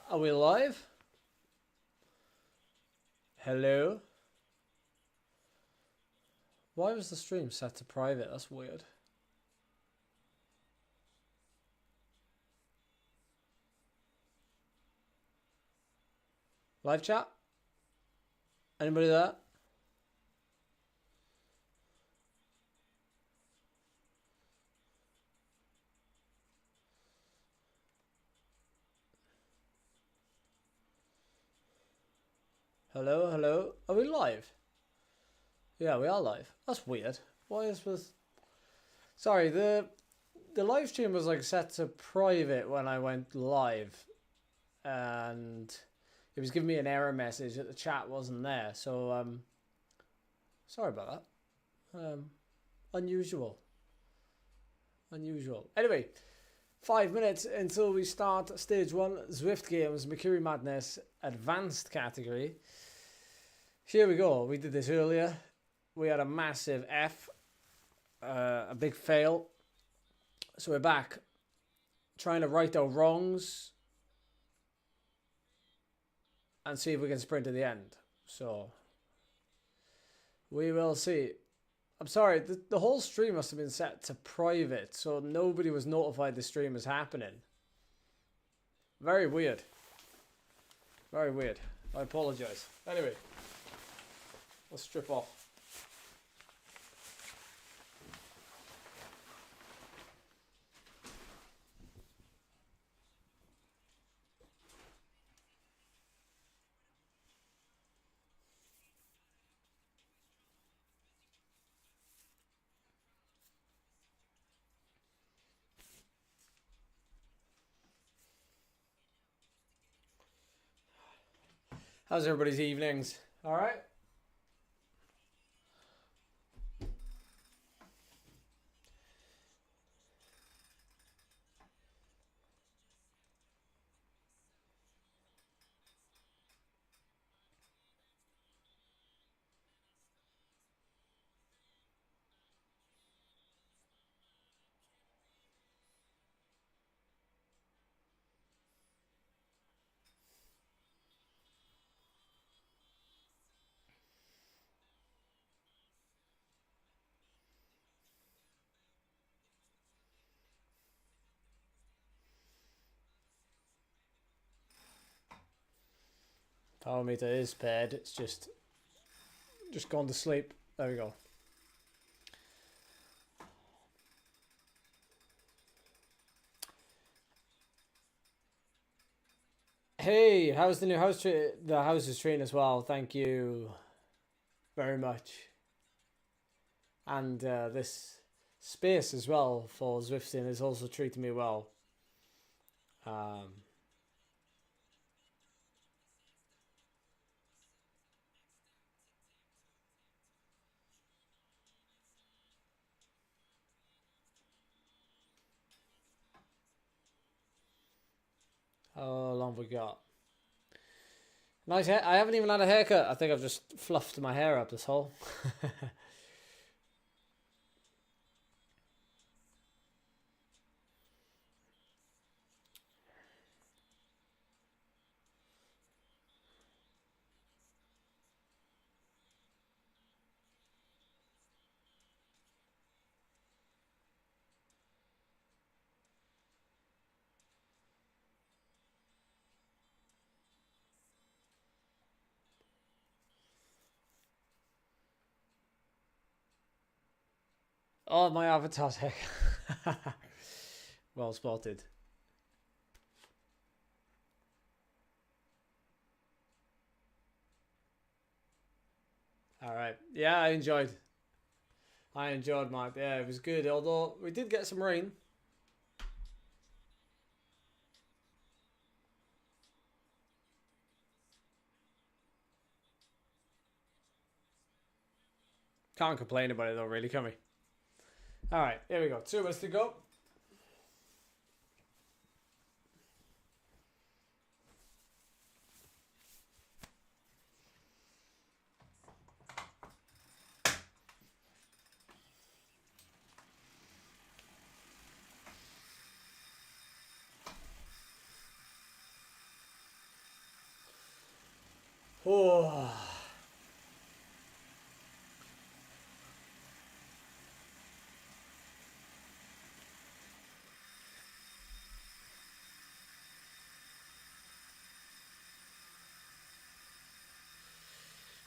Are we live? Hello? Why was the stream set to private? That's weird. Live chat? Anybody there? Hello, hello. Are we live? Yeah, we are live. That's weird. Why is this? Sorry, the live stream was like set to private when I went live, and it was giving me an error message that the chat wasn't there. So sorry about that. Unusual. Anyway, 5 minutes until we start stage 1 Zwift games Mercury Madness advanced category. Here we go. We did this earlier. We had a massive F, a big fail. So we're back trying to right our wrongs and see if we can sprint to the end. So we will see. I'm sorry, the whole stream must have been set to private, so nobody was notified the stream was happening. Very weird. Very weird. I apologize. Anyway, let's strip off. How's everybody's evenings? All right? Power meter is paired. It's just gone to sleep. There we go. Hey, how's the new house? The house is treating as well. Thank you very much. And this space as well for Zwifting is also treating me well. How long have we got? Nice hair. I haven't even had a haircut. I think I've just fluffed my hair up this whole. Oh, my avatar's hair. Well spotted. All right. Yeah, I enjoyed my. Yeah, it was good. Although we did get some rain. Can't complain about it though, really, can we? All right, here we go. 2 minutes to go. Oh.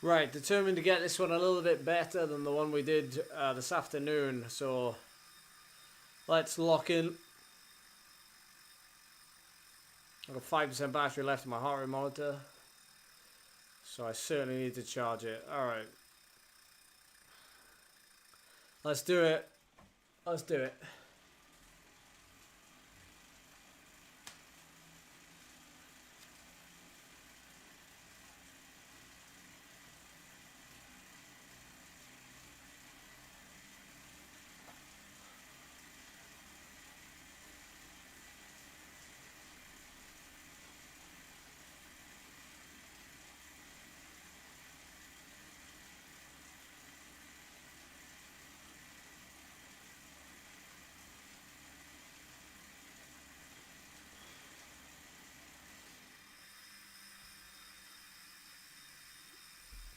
Right, determined to get this one a little bit better than the one we did this afternoon, so let's lock in. I've got 5% battery left in my heart rate monitor, so I certainly need to charge it. Alright. Let's do it. Let's do it.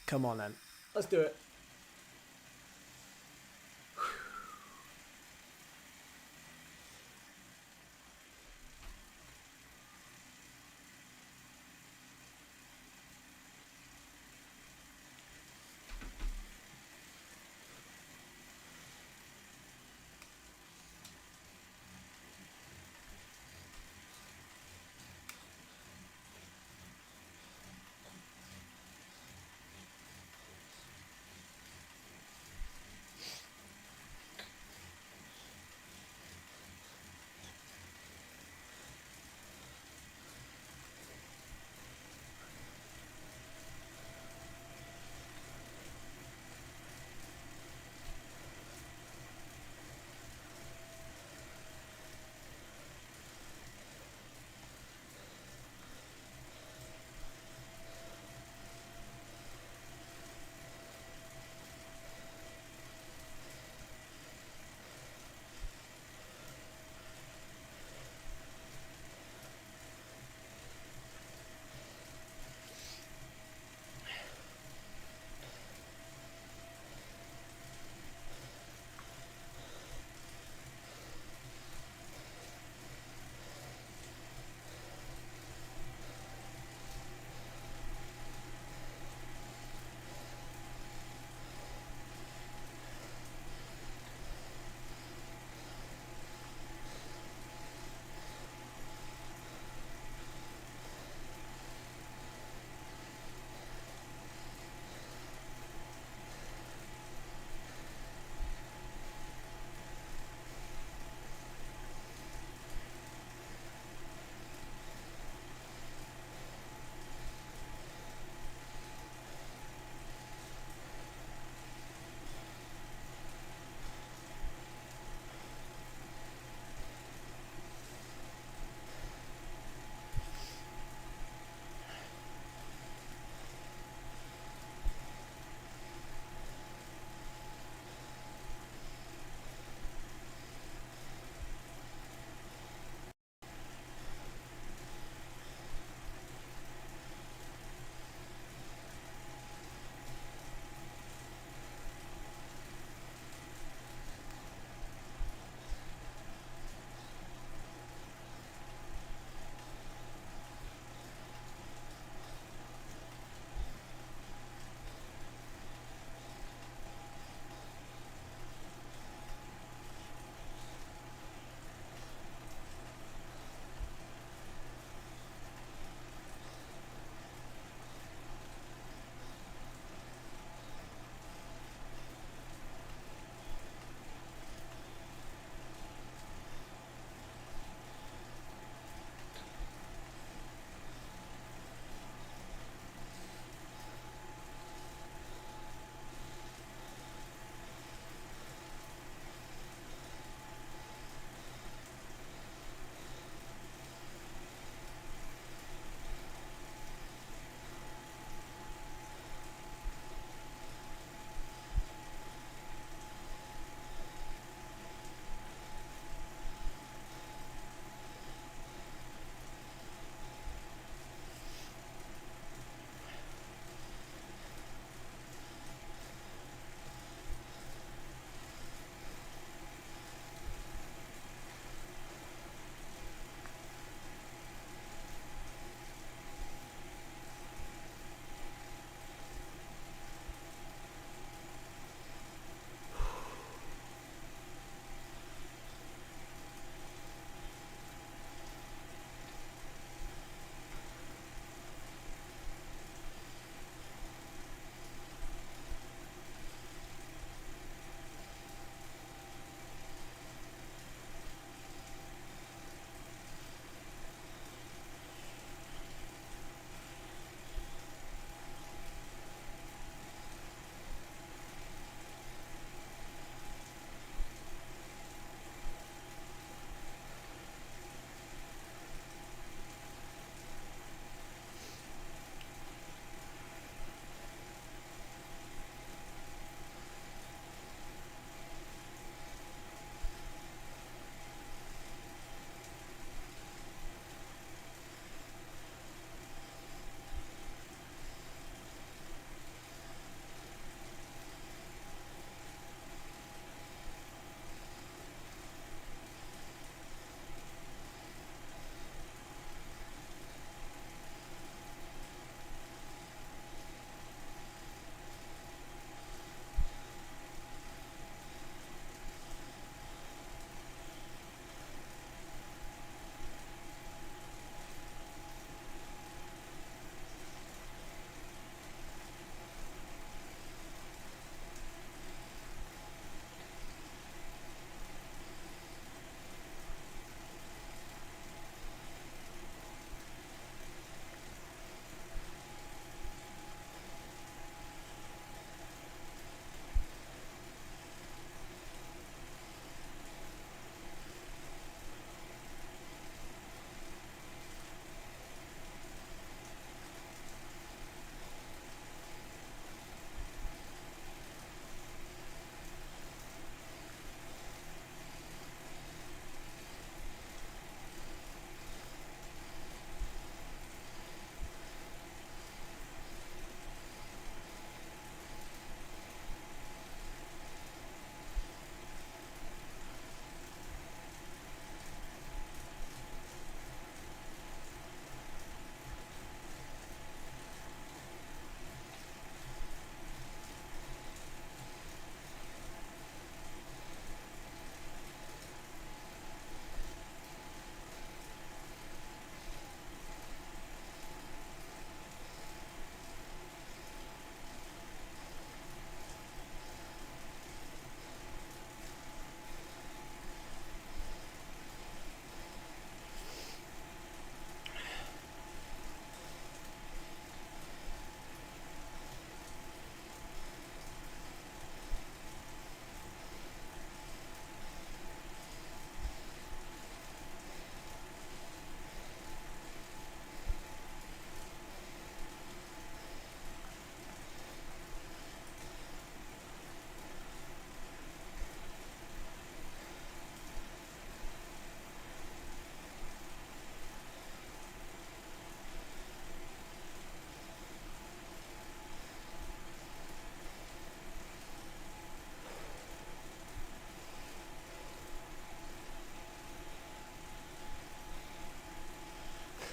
Come on then. Let's do it.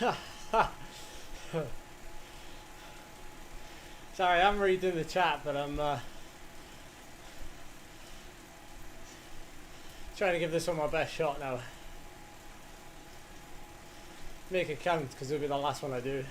Sorry, I'm reading the chat, but I'm trying to give this one my best shot now. Make it count, because it'll be the last one I do.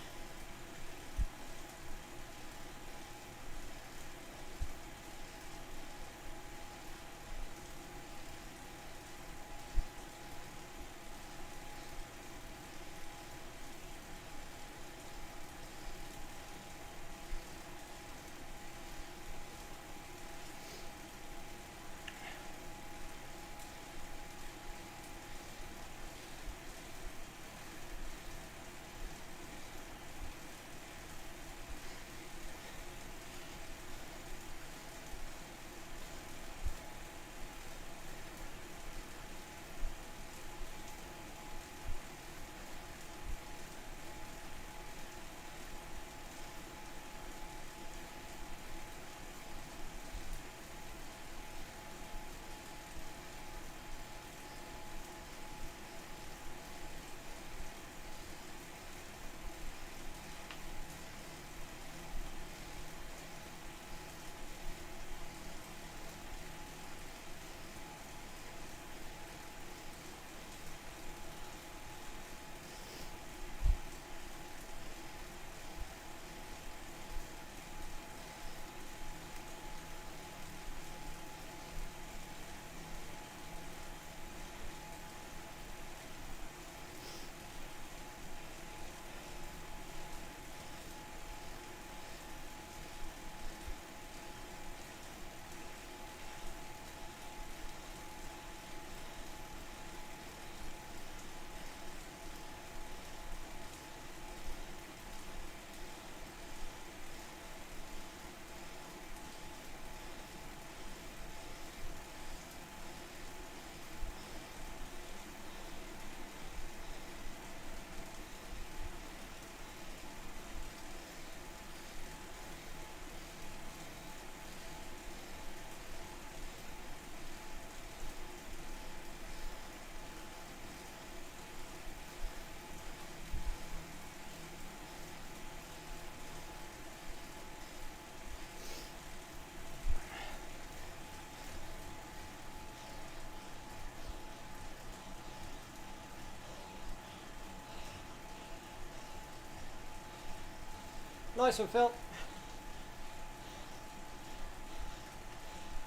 Nice one, Phil.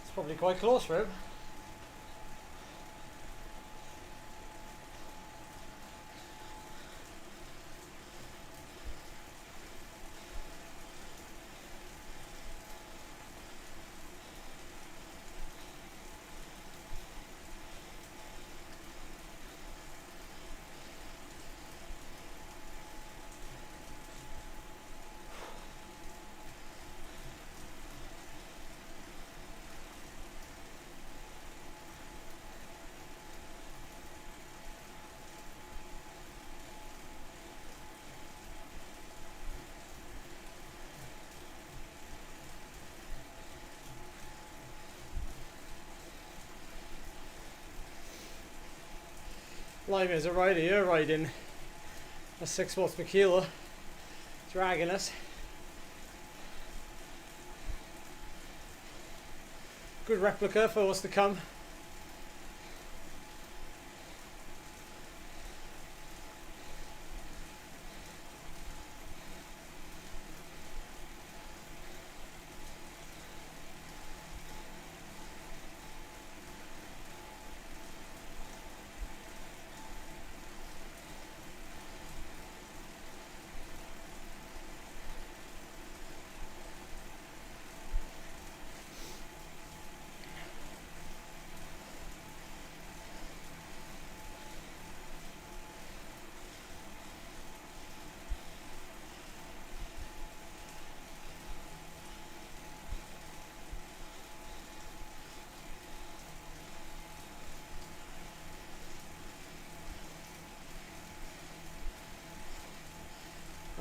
It's probably quite close for him. Lime is a rider here riding a 6 watts per kilo, dragging us. Good replica for what's to come.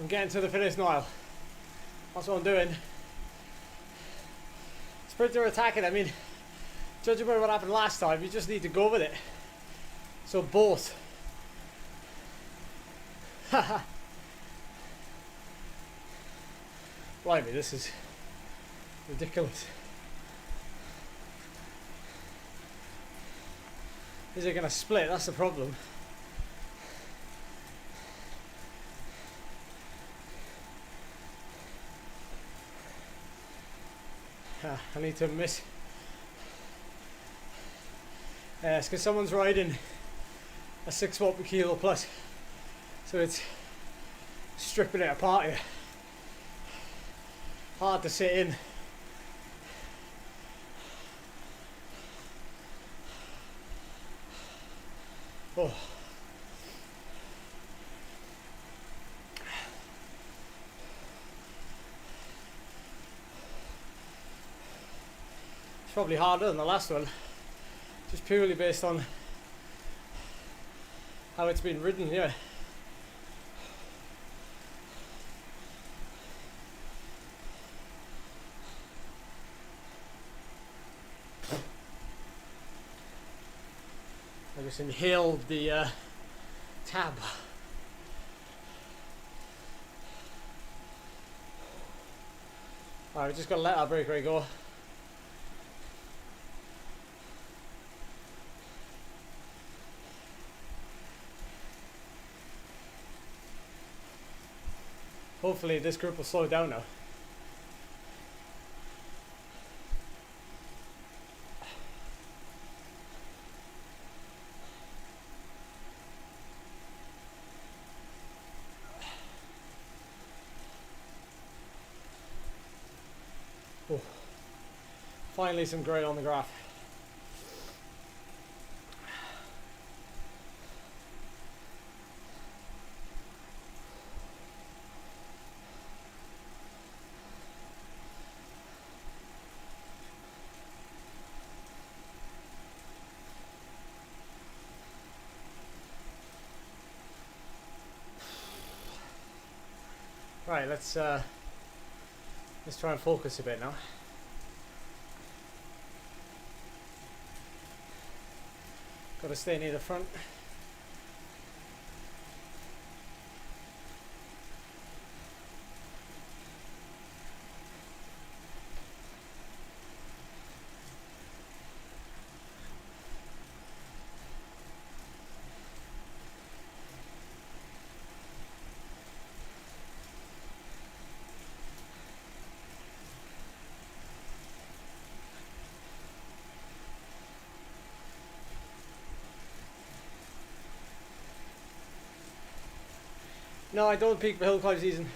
I'm getting to the finish now. That's what I'm doing. Sprinter attacking, I mean, judging by what happened last time, you just need to go with it. So both. Haha. Blimey, this is ridiculous. Is it going to split? That's the problem. I need to miss. It's because someone's riding a 6 watt per kilo plus, so it's stripping it apart here. Hard to sit in. Oh. It's probably harder than the last one, just purely based on how it's been ridden here. I just inhaled the tab. Alright, we just got to let our brake rate go. Hopefully this group will slow down now. Oh. Finally some grey on the graph. Right, let's try and focus a bit now. Got to stay near the front. No, I don't peak for hill climb season.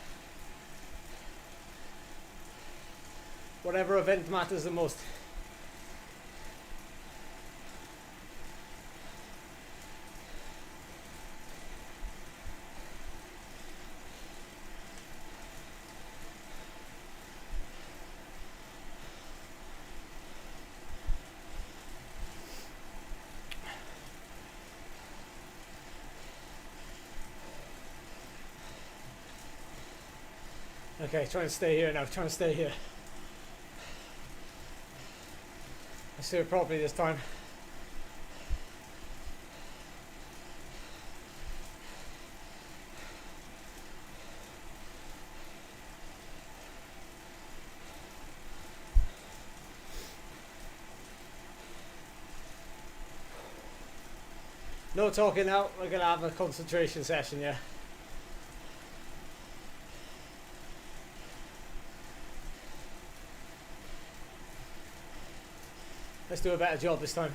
Whatever event matters the most. Okay, trying to stay here now, trying to stay here. Let's do it properly this time. No talking now, we're going to have a concentration session, yeah. Let's do a better job this time.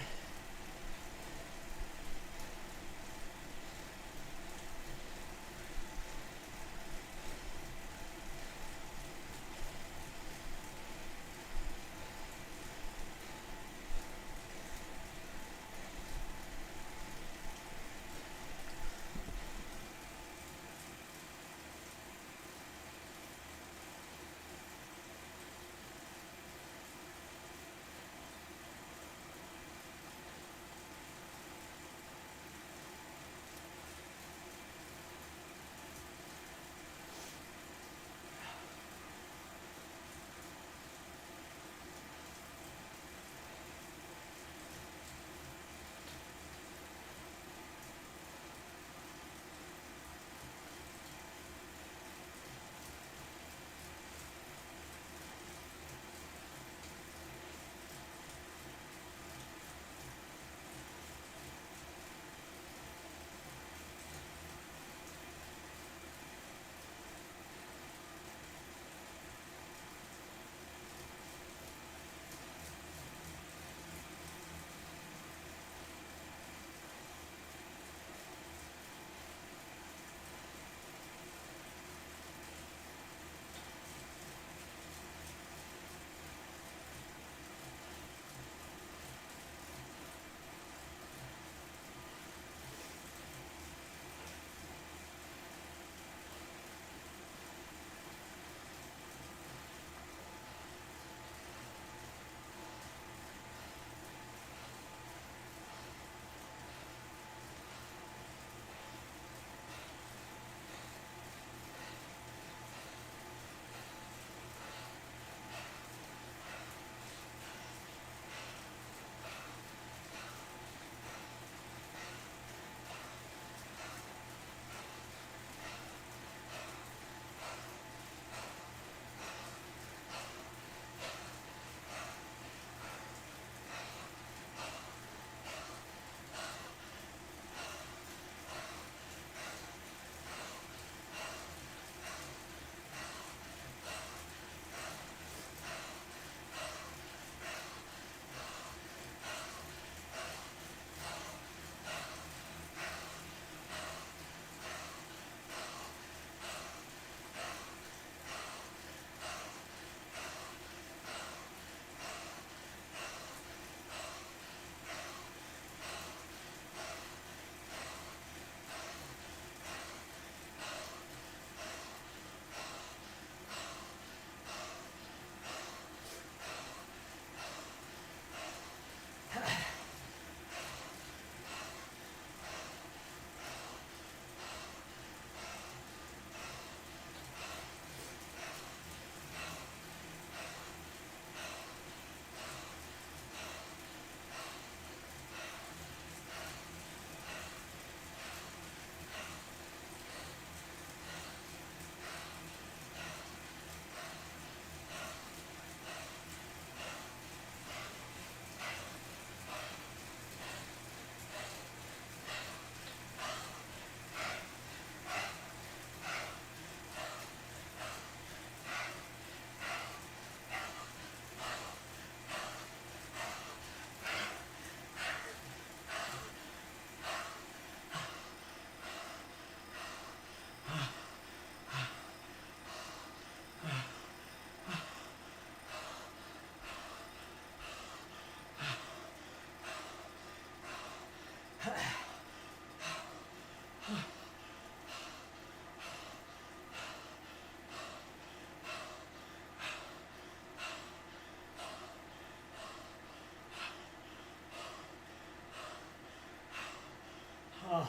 Oh,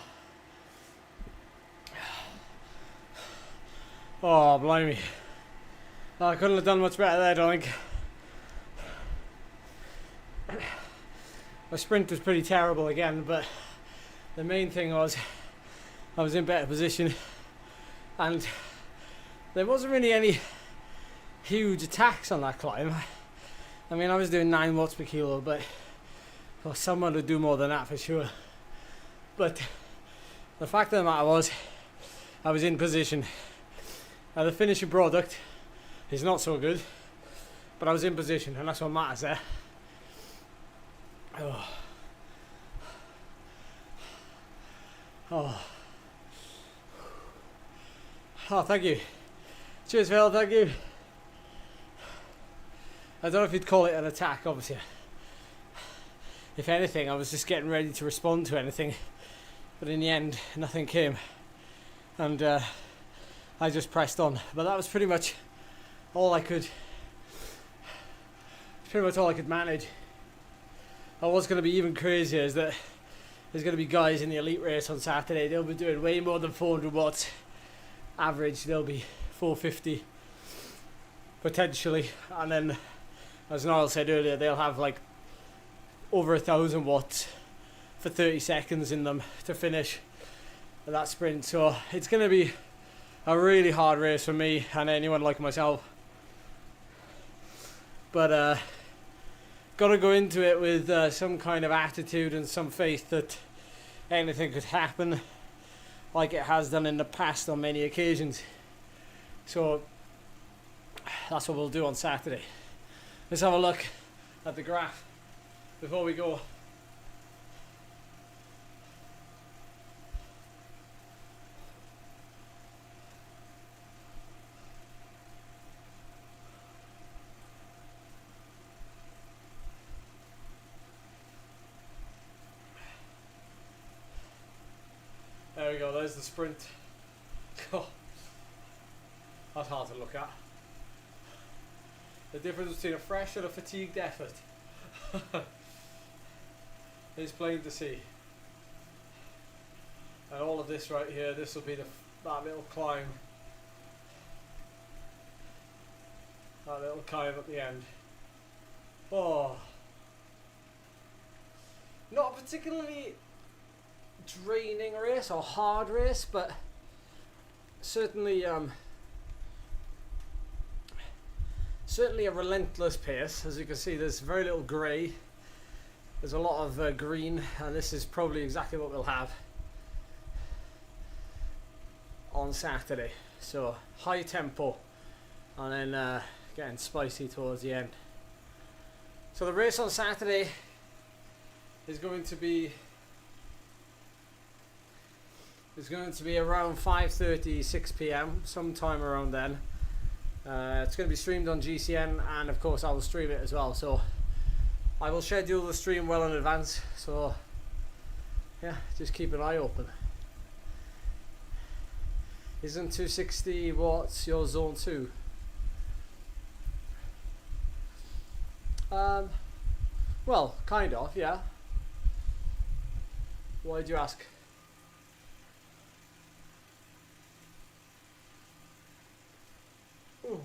blimey. Oh, I couldn't have done much better there, I don't think. My sprint was pretty terrible again, but the main thing was I was in better position and there wasn't really any huge attacks on that climb. I mean, I was doing 9 watts per kilo, but well, someone would do more than that for sure. But the fact of the matter was, I was in position. Now the finishing product is not so good, but I was in position, and that's what matters there. Oh. Oh, thank you. Cheers, Phil, thank you. I don't know if you'd call it an attack, obviously. If anything, I was just getting ready to respond to anything, but in the end, nothing came. And I just pressed on. But that was pretty much all I could manage. What's going to be even crazier is that there's going to be guys in the elite race on Saturday. They'll be doing way more than 400 watts. Average, they'll be 450 potentially. And then, as Niall said earlier, they'll have like over 1,000 watts for 30 seconds in them to finish that sprint. So it's going to be a really hard race for me and anyone like myself. But got to go into it with some kind of attitude and some faith that anything could happen, like it has done in the past on many occasions. So that's what we'll do on Saturday. Let's have a look at the graph before we go. There we go, there's the sprint. Oh, that's hard to look at. The difference between a fresh and a fatigued effort is plain to see. And all of this right here, this will be that little climb. That little climb at the end. Oh. Not a particularly draining race or hard race, but certainly certainly a relentless pace. As you can see, there's very little grey, there's a lot of green, and this is probably exactly what we'll have on Saturday. So high tempo and then getting spicy towards the end. So the race on Saturday is going to be around 5:30, 6 p.m, sometime around then. It's going to be streamed on GCN, and of course I will stream it as well, so I will schedule the stream well in advance, so yeah, just keep an eye open. Isn't 260 watts your zone 2? Well, kind of, yeah. Why did you ask? Ooh.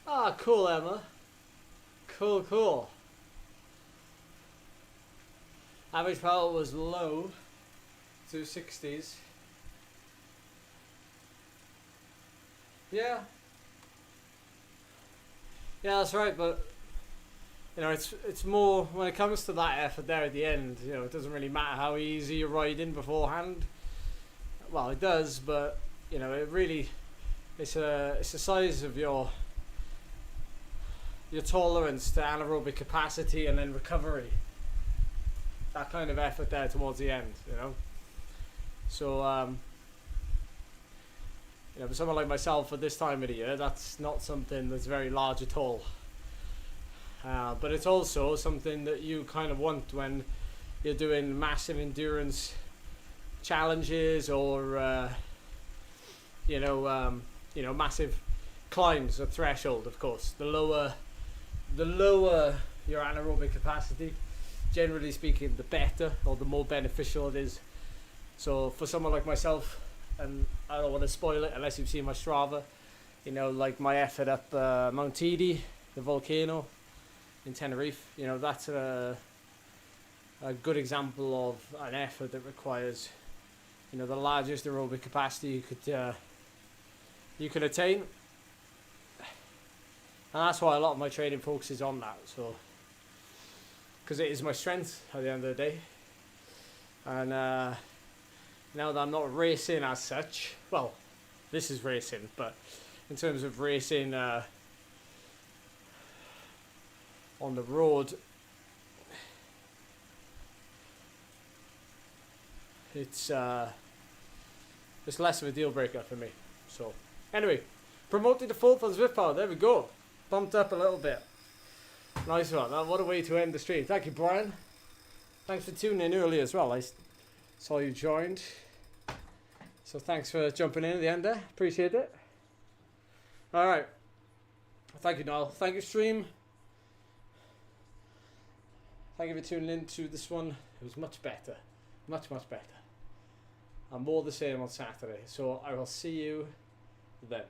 Ah, cool, Emma. Cool, cool. Average power was low, 260s. Yeah. Yeah, that's right, but you know, it's more when it comes to that effort there at the end, you know, it doesn't really matter how easy you're riding beforehand. Well, it does, but you know, it really it's the size of your tolerance to anaerobic capacity and then recovery. That kind of effort there towards the end, you know. So You know, for someone like myself at this time of the year, that's not something that's very large at all. But it's also something that you kind of want when you're doing massive endurance challenges or massive climbs at threshold. Of course, the lower your anaerobic capacity, generally speaking, the better or the more beneficial it is. So for someone like myself, and I don't want to spoil it unless you've seen my Strava, you know, like my effort up Mount Tidi, the volcano in Tenerife, you know, that's a good example of an effort that requires, you know, the largest aerobic capacity you could attain. And that's why a lot of my training focuses on that. So, because it is my strength at the end of the day. And now that I'm not racing as such, well, this is racing, but in terms of racing on the road, it's less of a deal breaker for me. So anyway, promoting the full for Zwift power. There we go. Bumped up a little bit. Nice one. What a way to end the stream. Thank you, Brian. Thanks for tuning in early as well. I saw you joined. So thanks for jumping in at the end there. Appreciate it. All right. Thank you, Noel. Thank you, stream. Thank you for tuning in to this one. It was much better. Much, much better. And more the same on Saturday. So I will see you then.